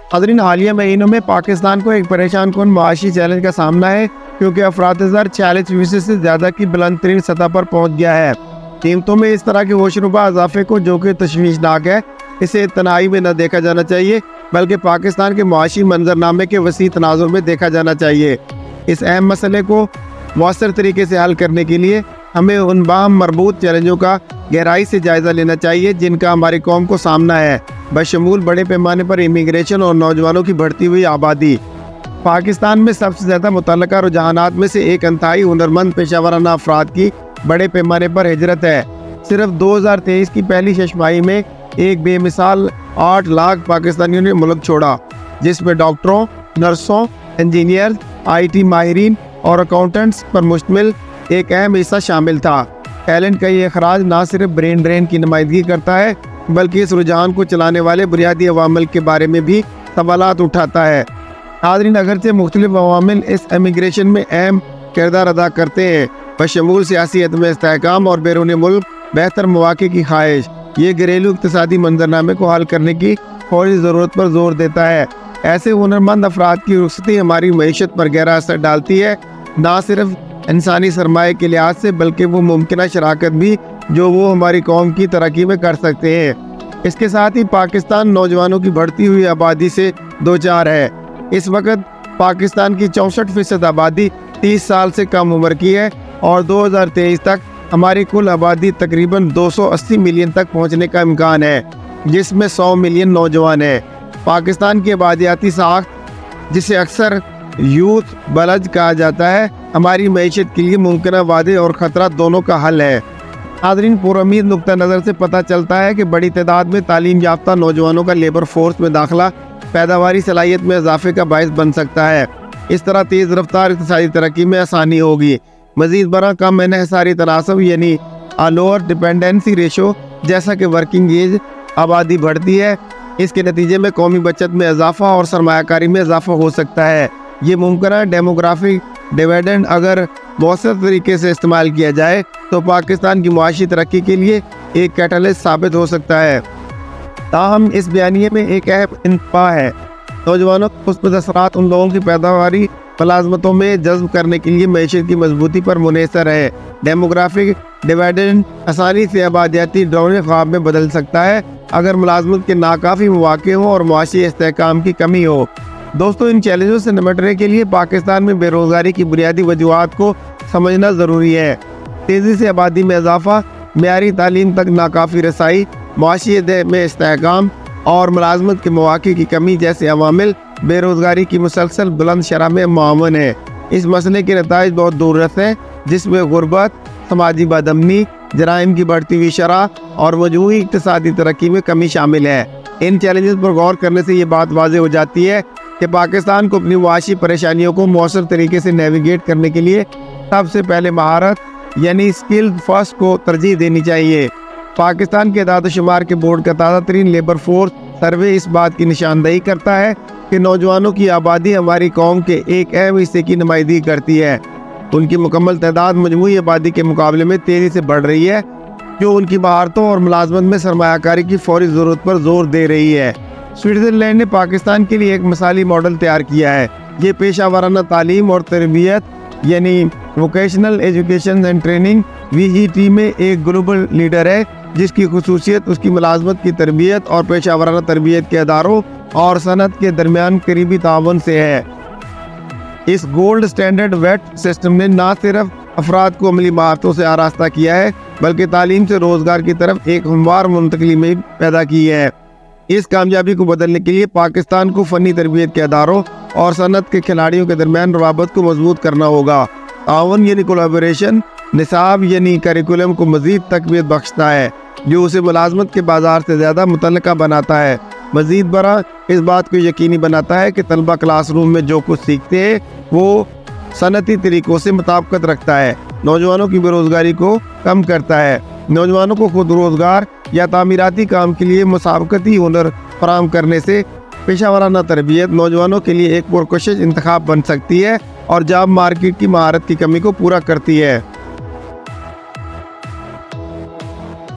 नाज़रीन, हालिया महीनों में पाकिस्तान को एक परेशान कौन माशी चैलेंज का सामना है, क्योंकि अफराद दर 40% से ज़्यादा की बुलंद तरीन सतह पर पहुँच गया है। कीमतों में इस तरह के होशरुबा इजाफे को, जो कि तशवीशनाक है, इसे तनाई में न देखा जाना चाहिए, बल्कि पाकिस्तान के माशी मंजरनामे के वसी तनाजुर में देखा जाना चाहिए। इस अहम मसले को मौसर तरीके से हल करने के लिए हमें उन बाहम मरबूत चैलेंजों का गहराई से जायज़ा लेना चाहिए जिनका हमारी कौम को सामना है, बशमूल बड़े पैमाने पर इमिग्रेशन और नौजवानों की बढ़ती हुई आबादी। पाकिस्तान में सबसे ज़्यादा मुतल्लका रुझानात में से एक अंतहाई हुनरमंद पेशावराना अफराद की बड़े पैमाने पर हिजरत है। सिर्फ 2023 की पहली छमाही में एक बेमिसाल 8 लाख पाकिस्तानियों ने मुल्क छोड़ा, जिसमें डॉक्टरों, नर्सों, इंजीनियर, IT माहिरीन और अकाउंटेंट्स पर मुश्तमिल एक अहम हिस्सा शामिल था। टैलेंट का ये अखराज ना सिर्फ ब्रेन ड्रेन की नुमाइंदगी करता है, बल्कि इस रुझान को चलाने वाले बुनियादी अवामिल के बारे में भी सवालात उठाता है। नाज़रीन, अगरचे मुख्तलिफ अवामिल इस इमिग्रेशन में अहम किरदार अदा करते हैं, बशमूल सियासी अदम इस्तेहकाम और बैरून मुल्क बेहतर मौके की ख्वाहिश, ये घरेलू इक़्तिसादी मंजरनामे को हल करने की फौरी ज़रूरत पर जोर देता है। ऐसे हुनरमंद अफराद की रुखसती हमारी मईशत पर गहरा असर डालती है, ना सिर्फ इंसानी सरमाए के लिहाज से, बल्कि वो मुमकिन शराकत भी जो वो हमारी कौम की तरक्की में कर सकते हैं। इसके साथ ही पाकिस्तान नौजवानों की बढ़ती हुई आबादी से दो चार है। इस वक्त पाकिस्तान की 64% आबादी 30 साल से कम उम्र की है और 2023 तक हमारी कुल आबादी तकरीबन 280 मिलियन तक पहुंचने का इम्कान है, जिसमें 100 मिलियन नौजवान है। पाकिस्तान की आबादियाती साख्त, जिसे अक्सर यूथ बलज कहा जाता है, हमारी मईशत के लिए मुमकिन वादे और ख़तरा दोनों का हल है। नाज़रीन, पुरुम्मीद नुक्ता नज़र से पता चलता है कि बड़ी तादाद में तालीम याफ्ता नौजवानों का लेबर फोर्स में दाखिला पैदावारी सलाहियत में इजाफे का बायस बन सकता है। इस तरह तेज़ रफ्तार इक़्तिसादी तरक्की में आसानी होगी। मज़ीद बड़ा कम इन्हिसारी तनासब यानी लोअर डिपेंडेंसी रेशो, जैसा कि वर्किंग एज आबादी बढ़ती है, इसके नतीजे में कौमी बचत में इजाफा और सरमायाकारी में इजाफा हो सकता है। ये मुमकिन डेमोग्राफिक डिविडेंड अगर मौसर तरीके से इस्तेमाल किया जाए तो पाकिस्तान की मुआशी तरक्की के लिए एक कैटलिस्ट साबित हो सकता है। ताहम इस बयानिए में एक अहम इंतबा है। नौजवानों को मुस्बत असरात उन लोगों की पैदावारी मुलाजमतों में जज्ब करने के लिए मईशत की मजबूती पर मुनहसर है। डेमोग्राफिक डिविडेंड आसानी से आबादियाती डौरे ख्वाब में बदल सकता है अगर मुलाजमत के नाकाफ़ी मौके हों और मुआशी इस्तेहकाम की कमी हो। दोस्तों, इन चैलेंजों से निपटने के लिए पाकिस्तान में बेरोज़गारी की बुनियादी वजूहात को समझना ज़रूरी है। तेज़ी से आबादी में इजाफा, मेयारी तालीम तक नाकाफ़ी रसाई, मुआशी में इस्तेहकाम और मुलाजमत के मौके की कमी जैसे अवामिल बेरोज़गारी की मुसलसल बुलंद शरह में मुआवन है। इस मसले के नताइज बहुत दूररस हैं, जिसमें गुर्बत, समाजी बदअमनी, जराइम की बढ़ती हुई शरह और मजमूई इक़्तिसादी तरक्की में कमी शामिल है। इन चैलेंजेस पर गौर करने से ये बात वाज़ेह हो जाती है कि पाकिस्तान को अपनी मुआशी परेशानियों को मौसर तरीके से नेविगेट करने के लिए सबसे पहले महारत यानी स्किल्ड फर्स्ट को तरजीह देनी चाहिए। पाकिस्तान के इदाद-ओ-शुमार के बोर्ड का ताज़ा तरीन लेबर फोर्स सर्वे इस बात की निशानदही करता है कि नौजवानों की आबादी हमारी कौम के एक अहम हिस्से की नुमाइंदगी करती है। उनकी मुकम्मल तादाद मजमूई आबादी के मुकाबले में तेज़ी से बढ़ रही है, जो उनकी महारतों और मुलाजमत में सरमायाकारी की फौरी ज़रूरत पर जोर दे रही है। स्विट्ज़रलैंड ने पाकिस्तान के लिए एक मिसाली मॉडल तैयार किया है। ये पेशा वराना तालीम और तरबियत यानी vocational education and training VET में एक ग्लोबल लीडर है, जिसकी खुसूसियत उसकी मुलाजमत की तरबियत और पेशा वराना तरबियत के अदारों और सनत के दरमियान करीबी ताउन से है। इस गोल्ड स्टैंडर्ड वेट सिस्टम ने न सिर्फ अफराद को अमली महारतों से आरास्ता किया है, बल्कि तालीम से रोज़गार की तरफ एक हमवार मुंतकली में पैदा की है। इस कामयाबी को बदलने के लिए पाकिस्तान को फ़नी तरबियत के अदारों और सनत के खिलाड़ियों के दरमियान रवाबत को मजबूत करना होगा। ताउन यानी कोलैबोरेशन निसाब यानी करिकुलम को मज़ीद तक़वियत बख्शता है, जो उसे मुलाजमत के बाजार से ज़्यादा मुतल्लका बनाता है। मज़ीद बरा इस बात को यकीनी बनाता है कि तलबा क्लासरूम में जो कुछ सीखते हैं वो सनती तरीक़ों से मुताबिकत रखता है। नौजवानों की बेरोज़गारी को कम करता है। नौजवानों को खुद रोज़गार या तामीराती काम के लिए मुसाबकती हुनर फराहम करने से पेशा वराना तरबियत नौजवानों के लिए एक पुरकशिश इंतखाब बन सकती है और जॉब मार्केट की महारत की कमी को पूरा करती है।